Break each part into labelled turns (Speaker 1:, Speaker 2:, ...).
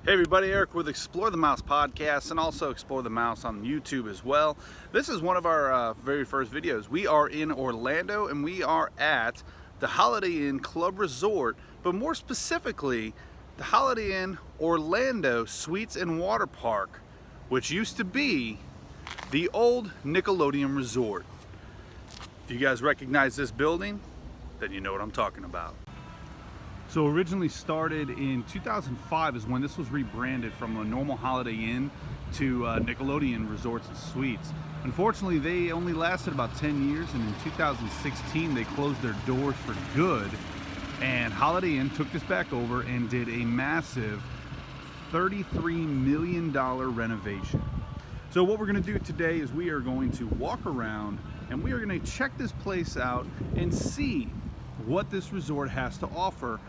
Speaker 1: Hey everybody, Eric with Explore the Mouse podcast and also Explore the Mouse on YouTube as well. This is one of our very first videos. We are in Orlando and we are at the Holiday Inn Club Resort, but more specifically, the Holiday Inn Orlando Suites and Waterpark, which used to be the old Nickelodeon Resort. If you guys recognize this building, then you know what I'm talking about. So originally started in 2005 is when this was rebranded from a normal Holiday Inn to Nickelodeon Resorts and Suites. Unfortunately, they only lasted about 10 years, and in 2016 they closed their doors for good, and Holiday Inn took this back over and did a massive $33 million renovation. So what we're going to do today is we are going to walk around and we are going to check this place out and see what this resort has to offer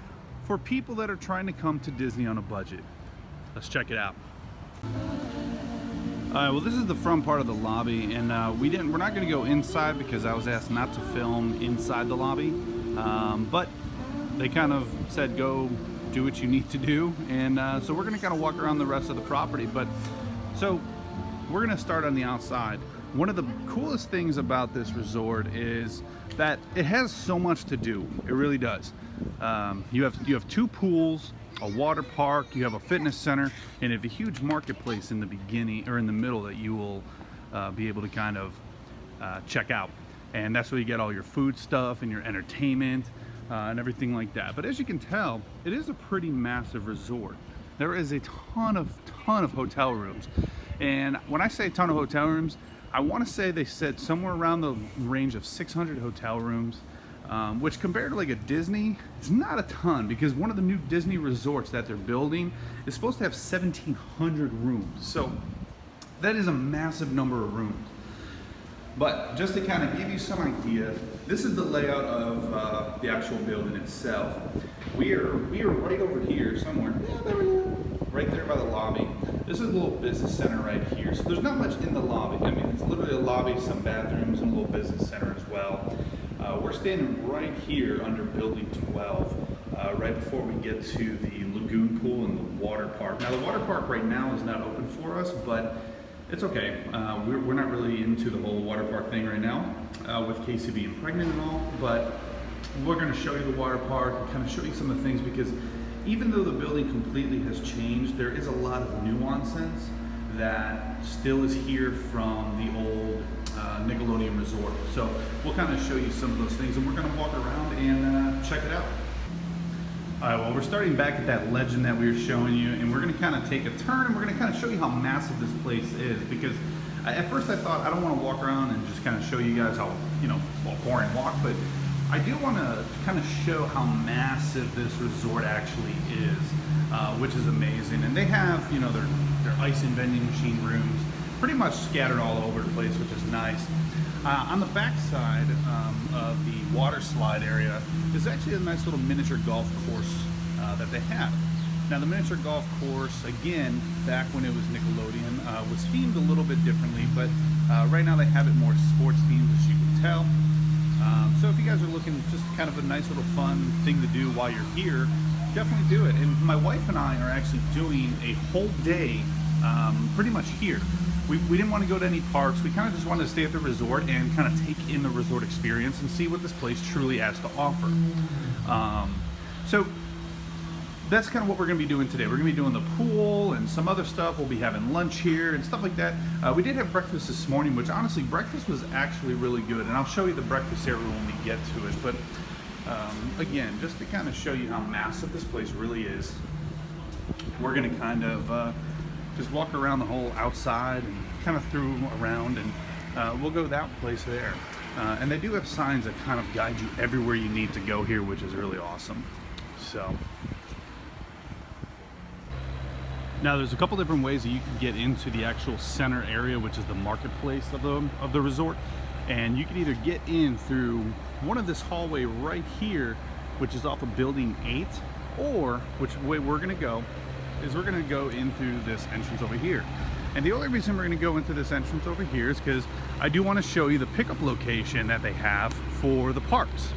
Speaker 1: for people that are trying to come to Disney on a budget. Let's check it out. Alright, well, this is the front part of the lobby, and we're not going to go inside because I was asked not to film inside the lobby, but they kind of said go do what you need to do, and so we're going to kind of walk around the rest of the property. But so we're going to start on the outside. One of the coolest things about this resort is that it has so much to do. It really does. You have two pools, a water park, you have a fitness center, and you have a huge marketplace in the beginning or in the middle that you will be able to kind of check out. And that's where you get all your food stuff and your entertainment and everything like that. But as you can tell, it is a pretty massive resort. There is a ton of hotel rooms. And when I say a ton of hotel rooms, I want to say they said somewhere around the range of 600 hotel rooms, which compared to like a Disney, it's not a ton, because one of the new Disney resorts that they're building is supposed to have 1,700 rooms. So that is a massive number of rooms. But just to kind of give you some idea, this is the layout of the actual building itself. We are right over here somewhere. Yeah, there we go. Right there by the lobby. This is a little business center right here. So there's not much in the lobby. I mean, it's literally a lobby, some bathrooms, and a little business center as well. We're standing right here under Building 12, right before we get to the lagoon pool and the water park. Now, the water park right now is not open for us, but it's okay. We're not really into the whole water park thing right now, with Casey being pregnant and all, but we're going to show you the water park and kind of show you some of the things, because even though the building completely has changed, there is a lot of nuances that still is here from the old Nickelodeon Resort. So we'll kind of show you some of those things, and we're going to walk around and check it out. Alright, well, we're starting back at that legend that we were showing you, and we're going to kind of take a turn, and we're going to kind of show you how massive this place is, because at first I thought I don't want to walk around and just kind of show you guys how, boring walk, but I do want to kind of show how massive this resort actually is, which is amazing. And they have, their ice and vending machine rooms pretty much scattered all over the place, which is nice. On the back side of the water slide area is actually a nice little miniature golf course that they have. Now, the miniature golf course, again, back when it was Nickelodeon, was themed a little bit differently, but right now they have it more sports themed, as you can tell. So if you guys are looking just kind of a nice little fun thing to do while you're here, definitely do it. And my wife and I are actually doing a whole day pretty much here. We didn't want to go to any parks. We kind of just wanted to stay at the resort and kind of take in the resort experience and see what this place truly has to offer. So that's kind of what we're going to be doing today. We're going to be doing the pool and some other stuff. We'll be having lunch here and stuff like that. We did have breakfast this morning, which honestly, breakfast was actually really good. And I'll show you the breakfast area when we get to it. But again, just to kind of show you how massive this place really is, we're going to kind of just walk around the whole outside and kind of through around, and we'll go that place there. And they do have signs that kind of guide you everywhere you need to go here, which is really awesome. So now there's a couple different ways that you can get into the actual center area, which is the marketplace of the resort. And you can either get in through one of this hallway right here, which is off of Building 8, or which way we're going to go is we're going to go in through this entrance over here. And the only reason we're going to go into this entrance over here is because I do want to show you the pickup location that they have for the parks.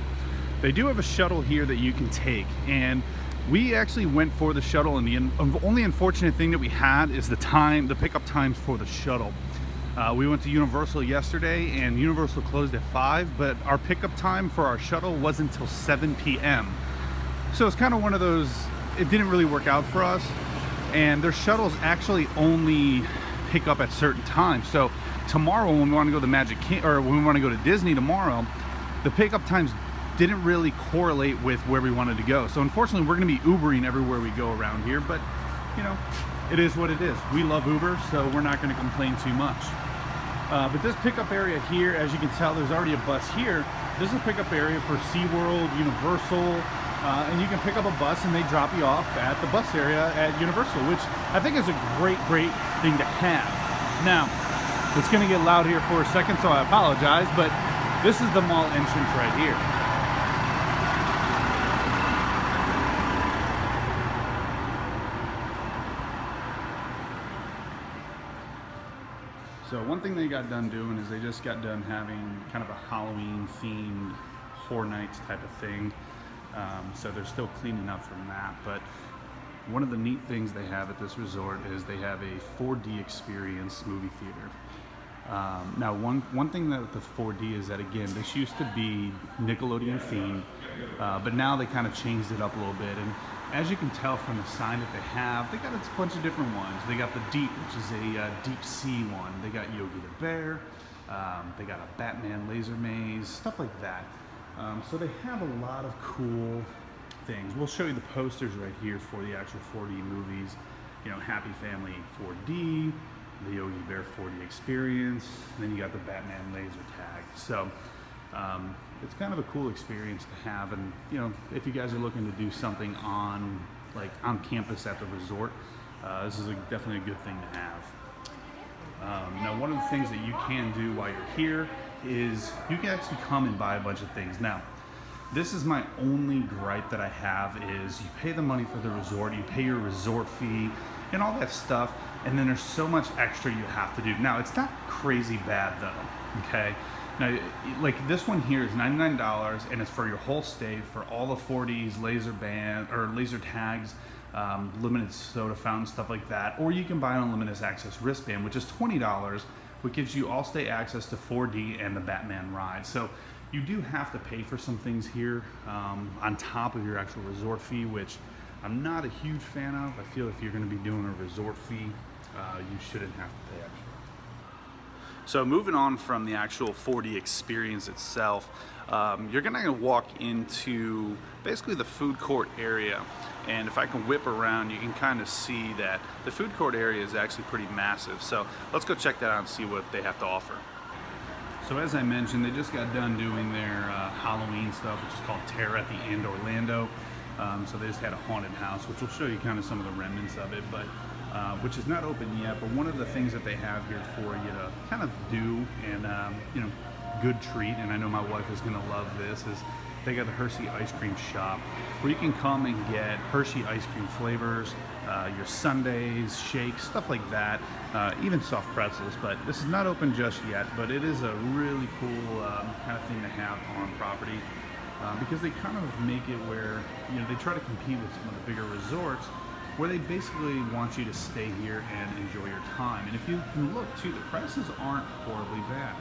Speaker 1: They do have a shuttle here that you can take, and We actually went for the shuttle, and the only unfortunate thing that we had is the pickup times for the shuttle. We went to Universal yesterday, and Universal closed at 5, but our pickup time for our shuttle wasn't until 7 p.m. So it's kind of one of those, it didn't really work out for us. And their shuttles actually only pick up at certain times. So tomorrow, when we want to go to when we want to go to Disney tomorrow, the pickup times didn't really correlate with where we wanted to go. So unfortunately, we're going to be Ubering everywhere we go around here, but you know, it is what it is. We love Uber, so we're not going to complain too much. But this pickup area here, as you can tell, there's already a bus here. This is a pickup area for SeaWorld, Universal, and you can pick up a bus and they drop you off at the bus area at Universal, which I think is a great thing to have. Now, it's going to get loud here for a second, so I apologize, but this is the mall entrance right here. So one thing they got done doing is they just got done having kind of a Halloween themed Horror Nights type of thing. So they're still cleaning up from that. But one of the neat things they have at this resort is they have a 4D experience movie theater. Now one thing that with the 4D is that, again, this used to be Nickelodeon themed, but now they kind of changed it up a little bit. And as you can tell from the sign that they have, they got a bunch of different ones. They got the Deep, which is a deep sea one. They got Yogi the Bear. They got a Batman laser maze, stuff like that. So they have a lot of cool things. We'll show you the posters right here for the actual 4D movies. You know, Happy Family 4D, the Yogi Bear 4D experience, and then you got the Batman laser tag. So it's kind of a cool experience to have, and you know, if you guys are looking to do something on campus at the resort, this is definitely a good thing to have. Now, one of the things that you can do while you're here is you can actually come and buy a bunch of things. Now, this is my only gripe that I have is you pay the money for the resort, you pay your resort fee and all that stuff, and then there's so much extra you have to do. Now, it's not crazy bad though, okay? Now, like this one here is $99, and it's for your whole stay for all the 4Ds, laser tags, limited soda fountain, stuff like that. Or you can buy an unlimited access wristband, which is $20, which gives you all stay access to 4D and the Batman ride. So you do have to pay for some things here on top of your actual resort fee, which I'm not a huge fan of. I feel if you're going to be doing a resort fee, you shouldn't have to pay extra. So moving on from the actual 4D experience itself, you're gonna walk into basically the food court area. And if I can whip around, you can kind of see that the food court area is actually pretty massive. So let's go check that out and see what they have to offer. So as I mentioned, they just got done doing their Halloween stuff, which is called Terror at the End Orlando. So they just had a haunted house, which will show you kind of some of the remnants of it, but which is not open yet. But one of the things that they have here for you to kind of do and you know, good treat, and I know my wife is gonna love this, is they got the Hershey ice cream shop where you can come and get Hershey ice cream flavors, your sundaes, shakes, stuff like that, even soft pretzels. But this is not open just yet, but it is a really cool kind of thing to have on property. Because they kind of make it where, you know, they try to compete with some of the bigger resorts where they basically want you to stay here and enjoy your time. And if you can look too, the prices aren't horribly bad.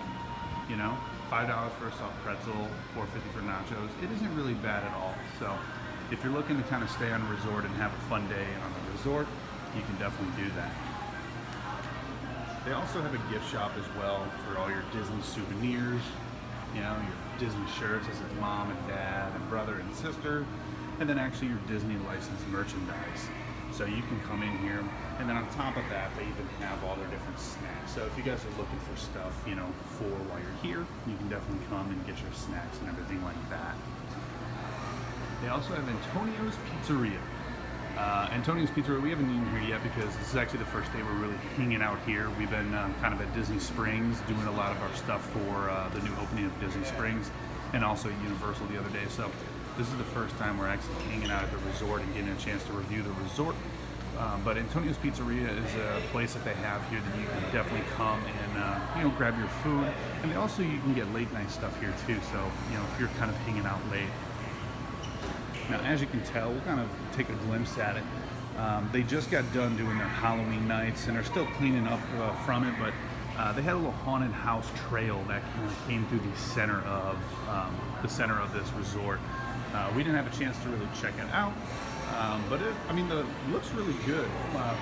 Speaker 1: You know, $5 for a soft pretzel, $4.50 for nachos. It isn't really bad at all. So if you're looking to kind of stay on a resort and have a fun day on the resort, you can definitely do that. They also have a gift shop as well for all your Disney souvenirs. You know, your Disney shirts, this is mom and dad and brother and sister, and then actually your Disney licensed merchandise. So you can come in here, and then on top of that, they even have all their different snacks. So if you guys are looking for stuff, you know, for while you're here, you can definitely come and get your snacks and everything like that. They also have Antonio's Pizzeria. Antonio's Pizzeria, we haven't eaten here yet because this is actually the first day we're really hanging out here. We've been kind of at Disney Springs doing a lot of our stuff for the new opening of Disney Springs, and also at Universal the other day. So this is the first time we're actually hanging out at the resort and getting a chance to review the resort. But Antonio's Pizzeria is a place that they have here that you can definitely come and you know, grab your food. And also you can get late night stuff here too. So, you know, if you're kind of hanging out late. Now, as you can tell, we'll kind of take a glimpse at it. They just got done doing their Halloween nights, and they're still cleaning up from it, but they had a little haunted house trail that kind of came through the center of this resort. We didn't have a chance to really check it out, but I mean, it looks really good.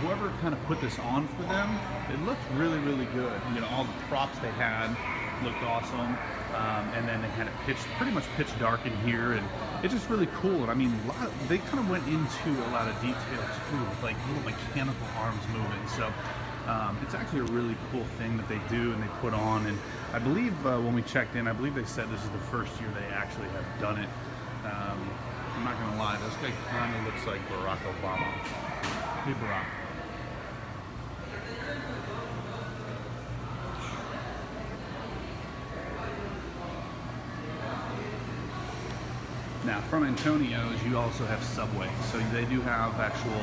Speaker 1: Whoever kind of put this on for them, it looked really, really good. You know, all the props they had looked awesome, and then they had it pretty much pitch dark in here, and it's just really cool. And I mean, they kind of went into a lot of detail too, with like little mechanical arms moving. So it's actually a really cool thing that they do and they put on. And I believe when we checked in, I believe they said this is the first year they actually have done it. I'm not gonna lie, this guy kind of looks like Barack Obama. Hey, Barack. Now, from Antonio's, you also have Subway, so they do have actual,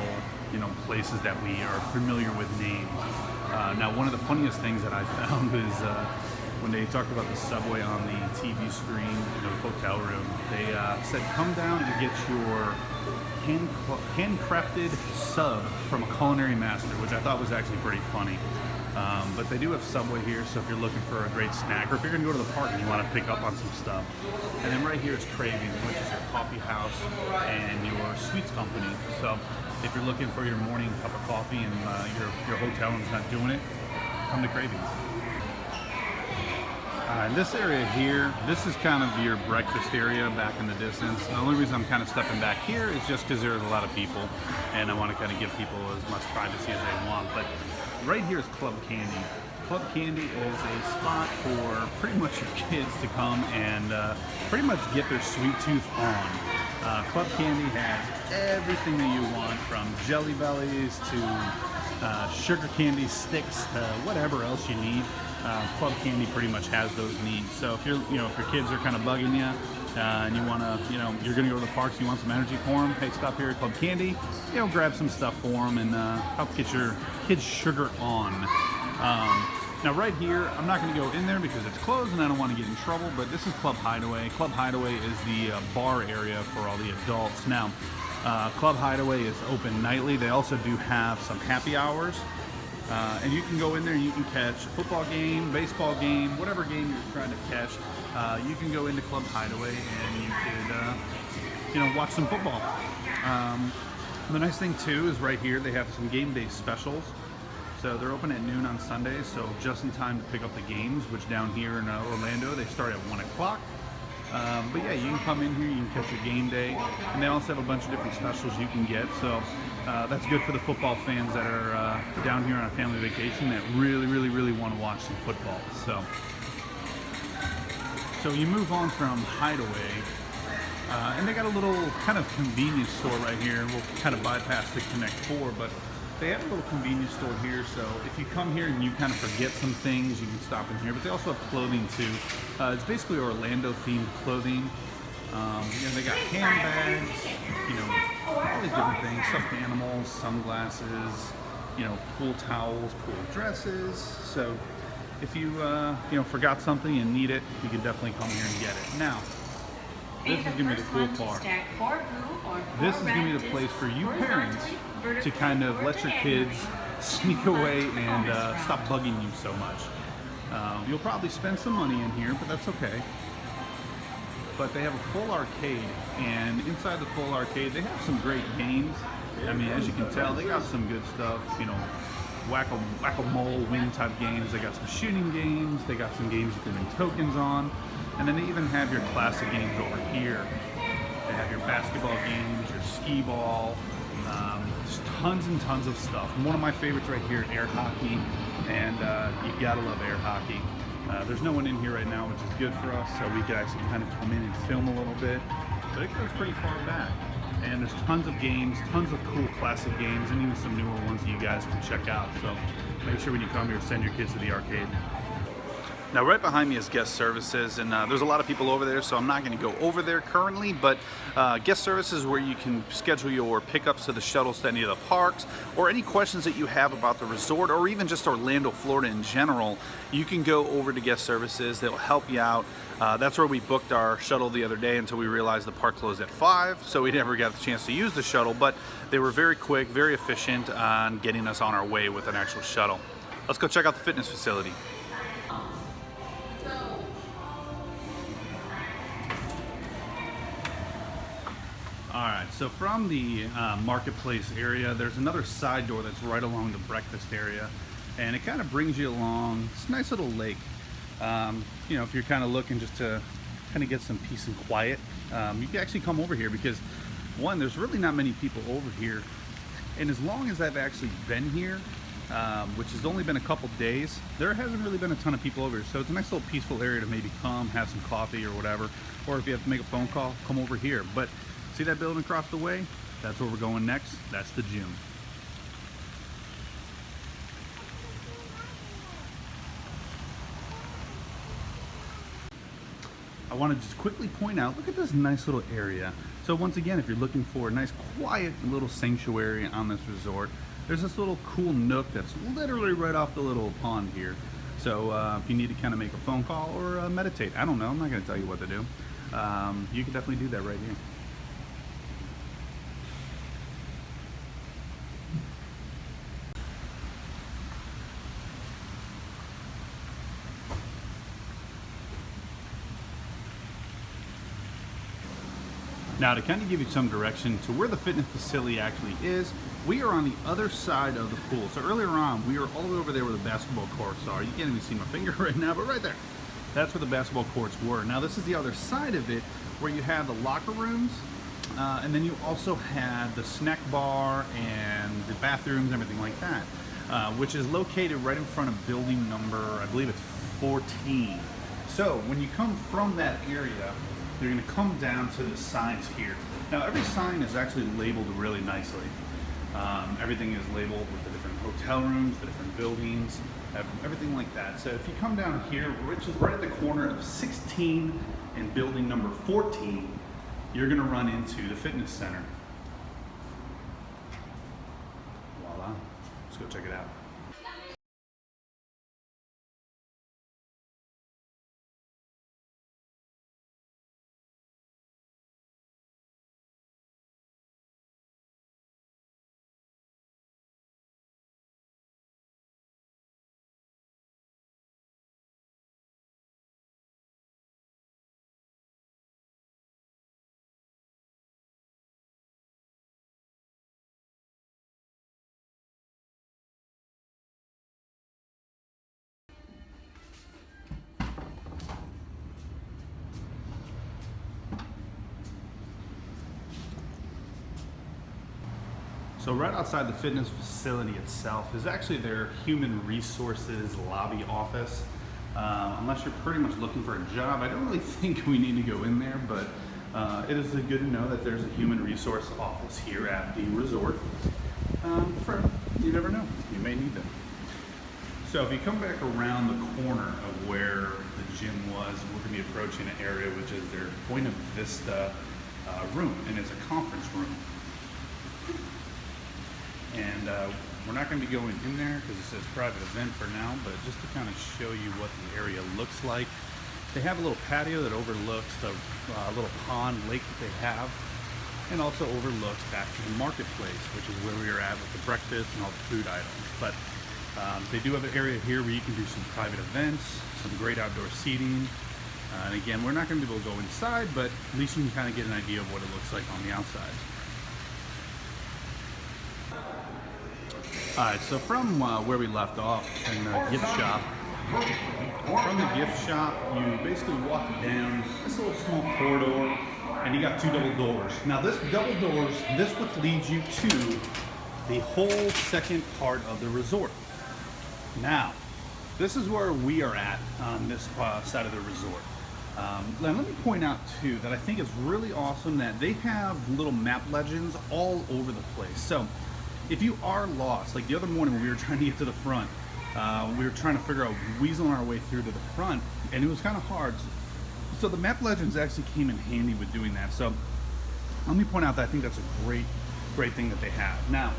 Speaker 1: you know, places that we are familiar with names. Now, one of the funniest things that I found is when they talked about the Subway on the TV screen in the hotel room, they said, come down and get your handcrafted sub from a culinary master, which I thought was actually pretty funny. But they do have Subway here, so if you're looking for a great snack, or if you're going to go to the park and you want to pick up on some stuff. And then right here is Cravings, which is your coffee house and your sweets company. So if you're looking for your morning cup of coffee and your hotel room's not doing it, come to Cravings. In this area here, this is kind of your breakfast area back in the distance. The only reason I'm kind of stepping back here is just because there's a lot of people and I want to kind of give people as much privacy as they want. But right here is Club Candy. Club Candy is a spot for pretty much your kids to come and pretty much get their sweet tooth on. Club Candy has everything that you want, from Jelly Bellies to sugar candy sticks to whatever else you need. Club Candy pretty much has those needs. So if if your kids are kind of bugging you and you want to, you're going to go to the parks, you want some energy for them, hey, stop here at Club Candy, grab some stuff for them and help get your kids sugar on. Now right here, I'm not going to go in there because it's closed and I don't want to get in trouble, but this is Club Hideaway. Club Hideaway is the bar area for all the adults. Now, Club Hideaway is open nightly. They also do have some happy hours. And you can go in there and you can catch a football game, baseball game, whatever game you're trying to catch. You can go into Club Hideaway and you could, watch some football. The nice thing too is right here they have some game day specials. So they're open at noon on Sundays, so just in time to pick up the games, which down here in Orlando, they start at 1 o'clock. But yeah, you can come in here, you can catch your game day, and they also have a bunch of different specials you can get. So that's good for the football fans that are down here on a family vacation that really, really, really want to watch some football. So you move on from Hideaway, and they got a little kind of convenience store right here. We'll kind of bypass the Connect 4, but they have a little convenience store here, so if you come here and you kind of forget some things, you can stop in here. But they also have clothing too. It's basically Orlando-themed clothing. They got handbags, all these different things, stuffed animals, sunglasses, pool towels, pool dresses. So if you forgot something and need it, you can definitely come here and get it. Now, this is gonna be the cool part. This is gonna be the place for you parents to kind of let your kids sneak away and stop bugging you so much. You'll probably spend some money in here, but that's okay. But they have a full arcade, and inside the full arcade, they have some great games. I mean, as you can tell, they got some good stuff, whack-a-mole win type games. They got some shooting games. They got some games you can win tokens on. And then they even have your classic games over here. They have your basketball games, your skee ball, just tons and tons of stuff. And one of my favorites right here, air hockey, and you gotta love air hockey. There's no one in here right now, which is good for us, so we could actually kind of come in and film a little bit. But it goes pretty far back. And there's tons of games, tons of cool classic games, and even some newer ones that you guys can check out. So make sure when you come here, send your kids to the arcade. Now right behind me is guest services, and there's a lot of people over there, so I'm not going to go over there currently, but guest services is where you can schedule your pickups to the shuttles to any of the parks, or any questions that you have about the resort, or even just Orlando, Florida in general. You can go over to guest services. They'll help you out. That's where we booked our shuttle the other day until we realized the park closed at 5, so we never got the chance to use the shuttle, but they were very quick, very efficient on getting us on our way with an actual shuttle. Let's go check out the fitness facility. Alright, so from the marketplace area, there's another side door that's right along the breakfast area, and it kind of brings you along. It's a nice little lake. You know, if you're kind of looking just to kind of get some peace and quiet, you can actually come over here because, one, there's really not many people over here, and as long as I've actually been here, which has only been a couple days, there hasn't really been a ton of people over here. So it's a nice little peaceful area to maybe come, have some coffee or whatever, or if you have to make a phone call, come over here. But see that building across the way? That's where we're going next. That's the gym. I want to just quickly point out, look at this nice little area. So once again, if you're looking for a nice quiet little sanctuary on this resort, there's this little cool nook that's literally right off the little pond here. So if you need to kind of make a phone call or meditate, I don't know, I'm not going to tell you what to do. You can definitely do that right here. Now, to kind of give you some direction to where the fitness facility actually is, we are on the other side of the pool. So earlier on, we were all the way over there where the basketball courts are. You can't even see my finger right now, but right there. That's where the basketball courts were. Now, this is the other side of it where you have the locker rooms, and then you also have the snack bar and the bathrooms and everything like that, which is located right in front of building number, I believe it's 14. So when you come from that area, you're going to come down to the signs here. Now, every sign is actually labeled really nicely. Everything is labeled with the different hotel rooms, the different buildings, everything like that. So if you come down here, which is right at the corner of 16 and building number 14, you're going to run into the fitness center. Voila. Let's go check it out. So right outside the fitness facility itself is actually their human resources lobby office. Unless you're pretty much looking for a job, I don't really think we need to go in there, but it is good to know that there's a human resource office here at the resort. You never know, you may need them. So if you come back around the corner of where the gym was, we're going to be approaching an area which is their Buena Vista room, and it's a conference room. And we're not going to be going in there because it says private event for now, but just to kind of show you what the area looks like. They have a little patio that overlooks the little pond lake that they have, and also overlooks back to the marketplace, which is where we were at with the breakfast and all the food items. But they do have an area here where you can do some private events, some great outdoor seating. And again, we're not going to be able to go inside, but at least you can kind of get an idea of what it looks like on the outside. Alright, so from where we left off in the gift shop, from the gift shop, you basically walk down this little small corridor, and you got two double doors. Now this double doors, this what leads you to the whole second part of the resort. Now, this is where we are at on this side of the resort. Let me point out too that I think it's really awesome that they have little map legends all over the place. So if you are lost, like the other morning when we were trying to get to the front, We were trying to figure out weaseling our way through to the front, and it was kind of hard. So the map legends actually came in handy with doing that. So let me point out that I think that's a great thing that they have. Now,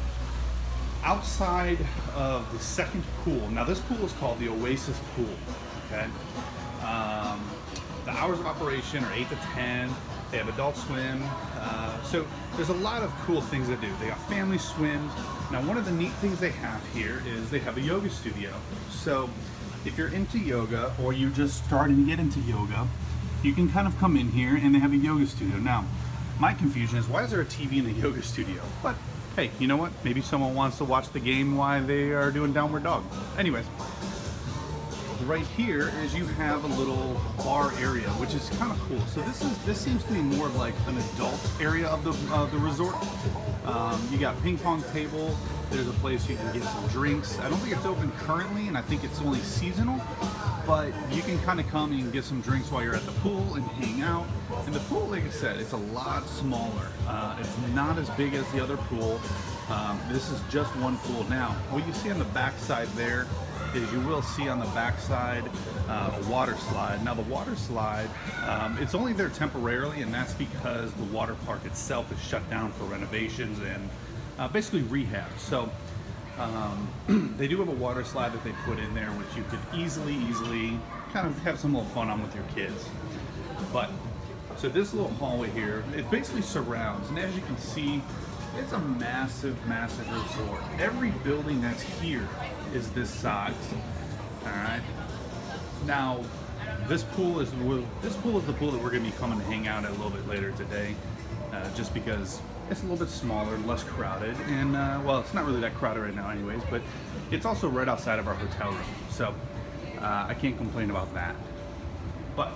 Speaker 1: outside of the second pool, now this pool is called the Oasis Pool, okay? The hours of operation are 8 to 10. They have adult swim. So there's a lot of cool things to do. They got family swims. Now, one of the neat things they have here is they have a yoga studio. So if you're into yoga or you're just starting to get into yoga, you can kind of come in here and they have a yoga studio. Now, my confusion is, why is there a TV in a yoga studio? But hey, you know what? Maybe someone wants to watch the game while they are doing downward dog. Anyways, right here is you have a little bar area, which is kind of cool. So this seems to be more of like an adult area of the resort. You got ping pong table. There's a place you can get some drinks. I don't think it's open currently, and I think it's only seasonal. But you can kind of come and get some drinks while you're at the pool and hang out. And the pool, like I said, it's a lot smaller. It's not as big as the other pool. This is just one pool. Now, what you see on the back side there is you will see on the back side a water slide. Now, the water slide, it's only there temporarily, and that's because the water park itself is shut down for renovations and basically rehab. So they do have a water slide that they put in there, which you could easily kind of have some little fun on with your kids. But so this little hallway here, it basically surrounds, and as you can see, it's a massive resort. Every building that's here is this size. All right. Now, this pool is the pool that we're going to be coming to hang out at a little bit later today, just because it's a little bit smaller, less crowded, and well, it's not really that crowded right now anyways, but it's also right outside of our hotel room, so I can't complain about that. But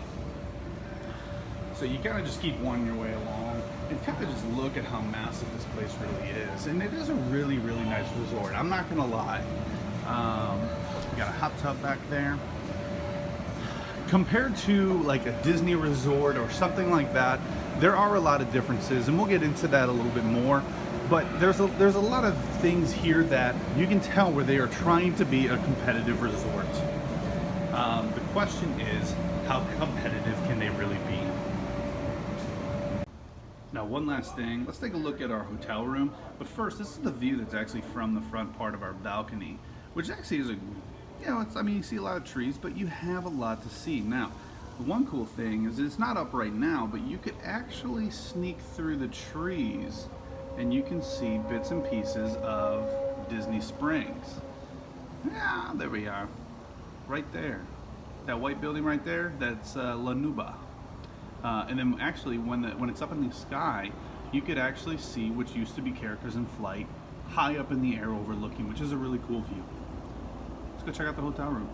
Speaker 1: so you kind of just keep winding your way along and kind of just look at how massive this place really is, and it is a really nice resort. I'm not gonna lie. We got a hot tub back there. Compared to like a Disney resort or something like that, there are a lot of differences, and we'll get into that a little bit more. But there's a lot of things here that you can tell where they are trying to be a competitive resort. The question is, how competitive can they really be? Now, one last thing, let's take a look at our hotel room. But first, this is the view that's actually from the front part of our balcony, which actually is I mean, you see a lot of trees, but you have a lot to see. Now, the one cool thing is it's not up right now, but you could actually sneak through the trees and you can see bits and pieces of Disney Springs. Yeah, there we are. Right there. That white building right there, that's La Nuba. And then actually, when it's up in the sky, you could actually see what used to be characters in flight high up in the air overlooking, which is a really cool view. Let's go check out the hotel room.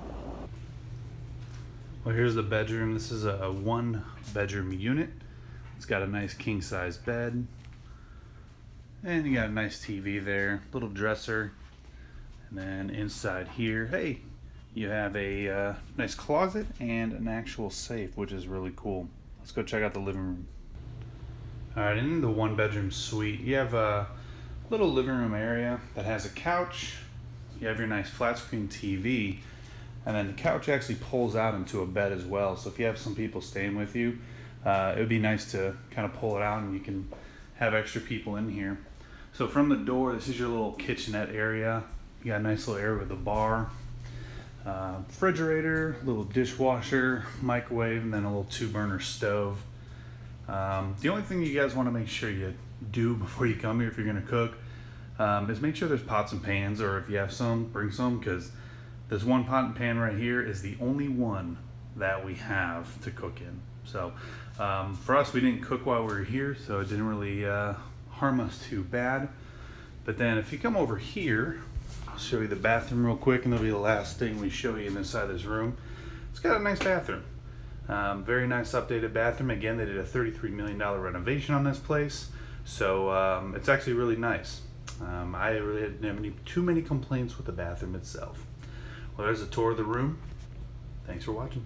Speaker 1: Well, here's the bedroom. This is a 1-bedroom unit. It's got a nice king-size bed. And you got a nice TV there, little dresser. And then inside here, hey, you have a nice closet and an actual safe, which is really cool. Let's go check out the living room. All right, in the 1-bedroom suite, you have a little living room area that has a couch. You have your nice flat screen TV, and then the couch actually pulls out into a bed as well. So if you have some people staying with you, it would be nice to kind of pull it out and you can have extra people in here. So from the door, this is your little kitchenette area. You got a nice little area with a bar, refrigerator, little dishwasher, microwave, and then a little 2-burner stove. The only thing you guys want to make sure you do before you come here if you're going to cook is make sure there's pots and pans, or if you have some, bring some, because this one pot and pan right here is the only one that we have to cook in. So for us, we didn't cook while we were here, so it didn't really harm us too bad. But then if you come over here, I'll show you the bathroom real quick, and that'll be the last thing we show you inside this room. It's got a nice bathroom. Very nice updated bathroom. Again, they did a $33 million renovation on this place, so it's actually really nice. I really didn't have too many complaints with the bathroom itself. Well, there's a tour of the room. Thanks for watching.